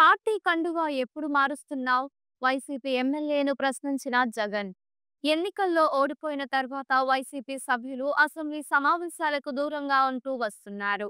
Party కండువా ఎప్పుడు మారుస్తున్నావు? YCP ఎమ్మెల్యేను ప్రశ్నించిన జగన్. ఎన్నికల్లో ఓడిపోయిన తర్వాత వైసీపీ సభ్యులు అసెంబ్లీ సమావేశాలకు దూరంగా ఉంటూ వస్తున్నారు.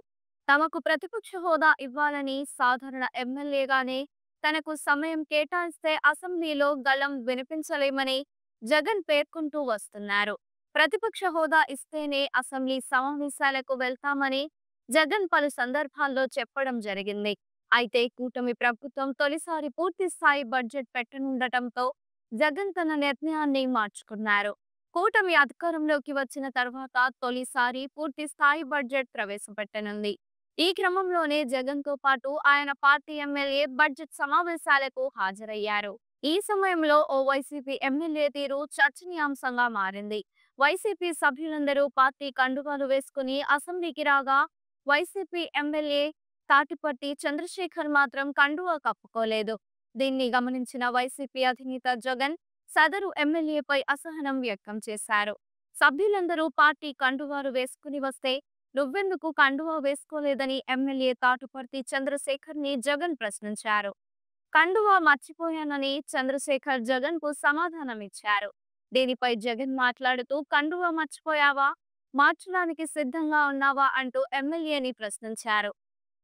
తమకు ప్రతిపక్ష హోదా ఇవ్వాలని సాధారణ ఎమ్మెల్యేగానే తనకు సమయం కేటాయిస్తే అసెంబ్లీలో గళం వినిపించలేమని జగన్ పేర్కొంటూ వస్తున్నారు. ప్రతిపక్ష హోదా ఇస్తేనే అసెంబ్లీ సమావేశాలకు వెళ్తామని జగన్ పలు సందర్భాల్లో చెప్పడం జరిగింది. అయితే కూటమి ప్రభుత్వం తొలిసారి పూర్తి స్థాయి బడ్జెట్ పెట్టనుండటంతో జగన్ తన నిర్ణయాన్ని మార్చుకున్నారు. కూటమి అధికారంలోకి వచ్చిన తర్వాత తొలిసారి పూర్తి స్థాయి బడ్జెట్ ప్రవేశపెట్టనుంది. ఈ క్రమంలోనే జగన్ తో పాటు ఆయన పార్టీ ఎమ్మెల్యే బడ్జెట్ సమావేశాలకు హాజరయ్యారు. ఈ సమయంలో ఓ వైసీపీ ఎమ్మెల్యే తీరు చర్చనీయాంశంగా మారింది. వైసీపీ సభ్యులందరూ పార్టీ కండువాలు వేసుకుని అసెంబ్లీకి రాగా వైసీపీ ఎమ్మెల్యే తాటిపట్టి చంద్రశేఖర్ మాత్రం కండువా కప్పుకోలేదు. దీన్ని గమనించిన వైసీపీ అధినేత జగన్ సదరు ఎమ్మెల్యేపై అసహనం వ్యక్తం చేశారు. సభ్యులందరూ పార్టీ కండువాలు వేసుకుని వస్తే నువ్వెందుకు కండువా వేసుకోలేదని ఎమ్మెల్యే తాటిపట్టి చంద్రశేఖర్ ని జగన్ ప్రశ్నించారు. కండువా మర్చిపోయానని చంద్రశేఖర్ జగన్ కు సమాధానమిచ్చారు. దీనిపై జగన్ మాట్లాడుతూ కండువా మర్చిపోయావా? మార్చడానికి సిద్ధంగా ఉన్నావా అంటూ ఎమ్మెల్యేని ప్రశ్నించారు.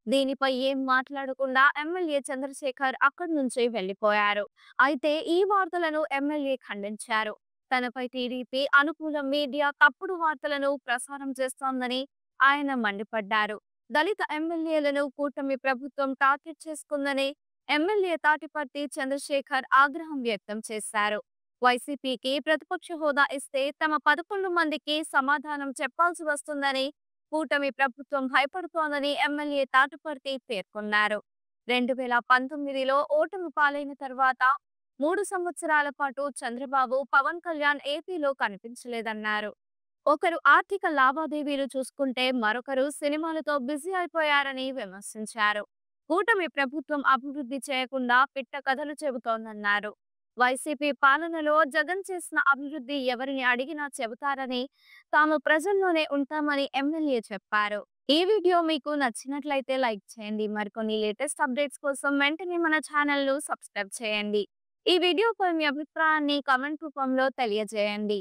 దీనిపై ఏం మాట్లాడకుండా ఎమ్మెల్యే చంద్రశేఖర్ అక్కడి నుంచి వెళ్లిపోయారు. అయితే ఈ వార్తలను ఎమ్మెల్యే ఖండించారు. తనపై టీడీపీ అనుకూల మీడియా తప్పుడు వార్తలను ప్రసారం చేస్తోందని ఆయన మండిపడ్డారు. దళిత ఎమ్మెల్యేలను కూటమి ప్రభుత్వం టార్గెట్ చేసుకుందని ఎమ్మెల్యే తాటిపట్టి చంద్రశేఖర్ ఆగ్రహం వ్యక్తం చేశారు. వైసీపీకి ప్రతిపక్ష హోదా ఇస్తే తమ 11 మందికి సమాధానం చెప్పాల్సి వస్తుందని కూటమి ప్రభుత్వం భయపడుతోందని ఎమ్మెల్యే తాటిపర్తి పేర్కొన్నారు. 2019లో ఓటమి పాలైన తర్వాత 3 సంవత్సరాల పాటు చంద్రబాబు, పవన్ కళ్యాణ్ ఏపీలో కనిపించలేదన్నారు. ఒకరు ఆర్థిక లావాదేవీలు చూసుకుంటే మరొకరు సినిమాలతో బిజీ అయిపోయారని విమర్శించారు. కూటమి ప్రభుత్వం అభివృద్ధి చేయకుండా పిట్ట కథలు చెబుతోందన్నారు. వైసీపీ పాలనలో జగన్ చేసిన అభివృద్ధి ఎవరిని అడిగినా చెబుతారని, తాము ప్రజల్లోనే ఉంటామని ఎమ్మెల్యే చెప్పారు. ఈ వీడియో మీకు నచ్చినట్లయితే లైక్ చేయండి. మరికొన్ని లేటెస్ట్ అప్డేట్స్ కోసం వెంటనే మన ఛానల్ ను సబ్స్క్రైబ్ చేయండి. ఈ వీడియోపై మీ అభిప్రాయాన్ని కామెంట్ రూపంలో తెలియజేయండి.